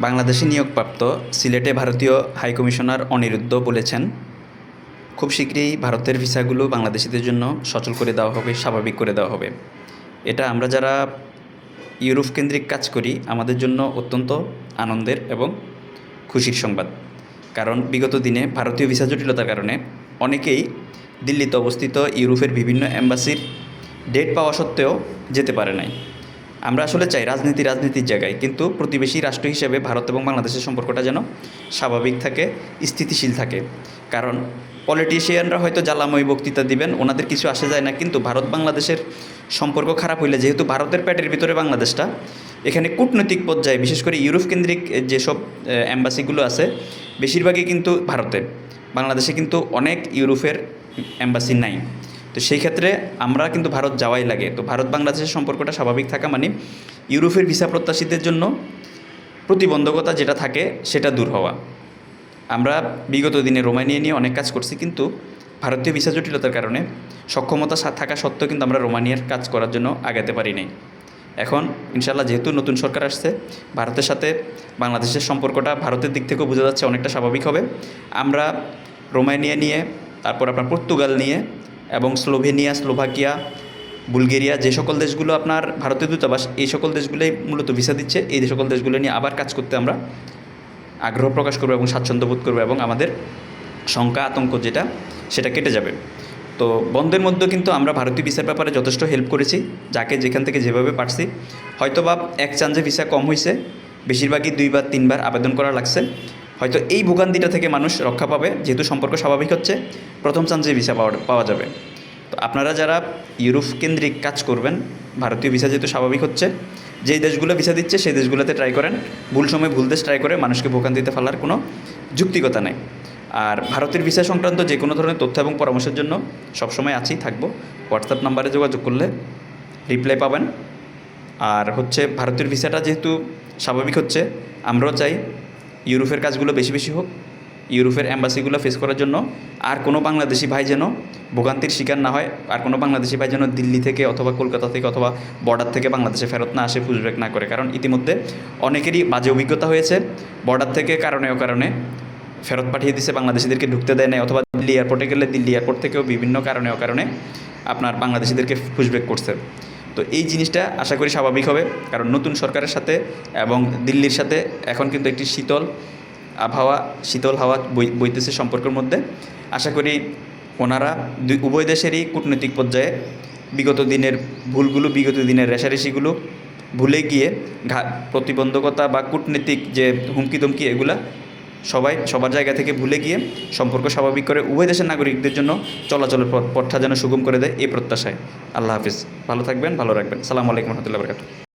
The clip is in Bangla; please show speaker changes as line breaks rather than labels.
বাংলাদেশে নিয়োগপ্রাপ্ত সিলেটে ভারতীয় হাইকমিশনার অনিরুদ্ধ বলেছেন, খুব শীঘ্রই ভারতের ভিসাগুলো বাংলাদেশিদের জন্য সচল করে দেওয়া হবে, স্বাভাবিক করে দেওয়া হবে। এটা আমরা যারা ইউরোপ কেন্দ্রিক কাজ করি আমাদের জন্য অত্যন্ত আনন্দের এবং খুশির সংবাদ। কারণ বিগত দিনে ভারতীয় ভিসা জটিলতার কারণে অনেকেই দিল্লিতে অবস্থিত ইউরোপের বিভিন্ন এম্বাসির ডেট পাওয়া সত্ত্বেও যেতে পারে নাই। আমরা আসলে চাই রাজনীতির জায়গায়, কিন্তু প্রতিবেশী রাষ্ট্র হিসেবে ভারত এবং বাংলাদেশের সম্পর্কটা যেন স্বাভাবিক থাকে, স্থিতিশীল থাকে। কারণ পলিটিশিয়ানরা হয়তো জ্বালাময় বক্তৃতা দিবেন, ওনাদের কিছু আসে যায় না, কিন্তু ভারত বাংলাদেশের সম্পর্ক খারাপ হইলে, যেহেতু ভারতের পেটের ভিতরে বাংলাদেশটা, এখানে কূটনৈতিক পর্যায়ে বিশেষ করে ইউরোপ কেন্দ্রিক যেসব এম্বাসিগুলো আছে বেশিরভাগই কিন্তু ভারতে। বাংলাদেশে কিন্তু অনেক ইউরোপের এম্বাসি নাই। তো সেই ক্ষেত্রে আমরা কিন্তু ভারত যাওয়াই লাগে। তো ভারত বাংলাদেশের সম্পর্কটা স্বাভাবিক থাকা মানে ইউরোপের ভিসা প্রত্যাশীদের জন্য প্রতিবন্ধকতা যেটা থাকে সেটা দূর হওয়া। আমরা বিগত দিনে রোমানিয়া নিয়ে অনেক কাজ করছি, কিন্তু ভারতীয় ভিসা জটিলতার কারণে সক্ষমতা থাকা সত্ত্বেও কিন্তু আমরা রোমানিয়ার কাজ করার জন্য আগাতে পারি নাই। এখন ইনশাল্লাহ যেহেতু নতুন সরকার আসছে, ভারতের সাথে বাংলাদেশের সম্পর্কটা ভারতের দিক থেকেও বোঝা যাচ্ছে অনেকটা স্বাভাবিক হবে। আমরা রোমানিয়া নিয়ে, তারপর আপনার পর্তুগাল নিয়ে এবং স্লোভেনিয়া, স্লোভাকিয়া, বুলগেরিয়া, যে সকল দেশগুলো আপনার ভারতীয় দূতাবাস, এই সকল দেশগুলোই মূলত ভিসা দিচ্ছে, এই সকল দেশগুলো নিয়ে আবার কাজ করতে আমরা আগ্রহ প্রকাশ করবো এবং স্বাচ্ছন্দ্য বোধ করবো, এবং আমাদের শঙ্কা আতঙ্ক যেটা সেটা কেটে যাবে। তো বন্ধের মধ্যেও কিন্তু আমরা ভারতীয় ভিসার ব্যাপারে যথেষ্ট হেল্প করেছি, যাকে যেখান থেকে যেভাবে পারছি। হয়তো বা এক চান্সে ভিসা কম হয়েছে, বেশিরভাগই 2 বা 3 বার আবেদন করা লাগছে। হয়তো এই ভোগান্তিটা থেকে মানুষ রক্ষা পাবে, যেহেতু সম্পর্ক স্বাভাবিক হচ্ছে, প্রথম চান্সে ভিসা পাওয়া যাবে। তো আপনারা যারা ইউরোপ কেন্দ্রিক কাজ করবেন, ভারতীয় ভিসা যেহেতু স্বাভাবিক হচ্ছে, যেই দেশগুলো ভিসা দিচ্ছে সেই দেশগুলোতে ট্রাই করেন। ভুল সময় ভুল দেশ ট্রাই করে মানুষকে ভোগান্তিতে ফেলার কোনো যুক্তিকতা নেই। আর ভারতের ভিসা সংক্রান্ত যে কোনো ধরনের তথ্য এবং পরামর্শের জন্য সবসময় আছি, থাকবো। হোয়াটসঅ্যাপ নাম্বারে যোগাযোগ করলে রিপ্লাই পাবেন। আর হচ্ছে ভারতের ভিসাটা যেহেতু স্বাভাবিক হচ্ছে, আমরাও চাই ইউরোপের কাজগুলো বেশি বেশি হোক। ইউরোপের অ্যাম্বাসিগুলো ফেস করার জন্য আর কোনো বাংলাদেশি ভাই যেন ভোগান্তির শিকার না হয়, আর কোনো বাংলাদেশি ভাই যেন দিল্লি থেকে অথবা কলকাতা থেকে অথবা বর্ডার থেকে বাংলাদেশে ফেরত না আসে, পুশব্যাক না করে। কারণ ইতিমধ্যে অনেকেরই বাজে অভিজ্ঞতা হয়েছে, বর্ডার থেকে কারণে ফেরত পাঠিয়ে দিচ্ছে, বাংলাদেশিদেরকে ঢুকতে দেয় নাই, অথবা দিল্লি এয়ারপোর্টে গেলে দিল্লি এয়ারপোর্ট থেকেও বিভিন্ন কারণে আপনার বাংলাদেশিদেরকে পুশব্যাক করছে। তো এই জিনিসটা আশা করি স্বাভাবিক হবে, কারণ নতুন সরকারের সাথে এবং দিল্লির সাথে এখন কিন্তু একটি শীতল হাওয়া বইতেছে সম্পর্কের মধ্যে। আশা করি ওনারা উভয় দেশেরই কূটনৈতিক পর্যায়ে বিগত দিনের ভুলগুলো, বিগত দিনের রেষারেষিগুলো ভুলে গিয়ে প্রতিবন্ধকতা বা কূটনীতিক যে হুমকি ধমকি, এগুলা সবার জায়গা থেকে ভুলে গিয়ে সম্পর্ক স্বাভাবিক করে উভয় দেশের নাগরিকদের জন্য চলাচলের পথটা যেন সুগম করে দেয়, এই প্রত্যাশায়। আল্লাহ হাফিজ। ভালো থাকবেন, ভালো রাখবেন। আসসালামু আলাইকুম রহমতুল্লাহ বরকাতুহু।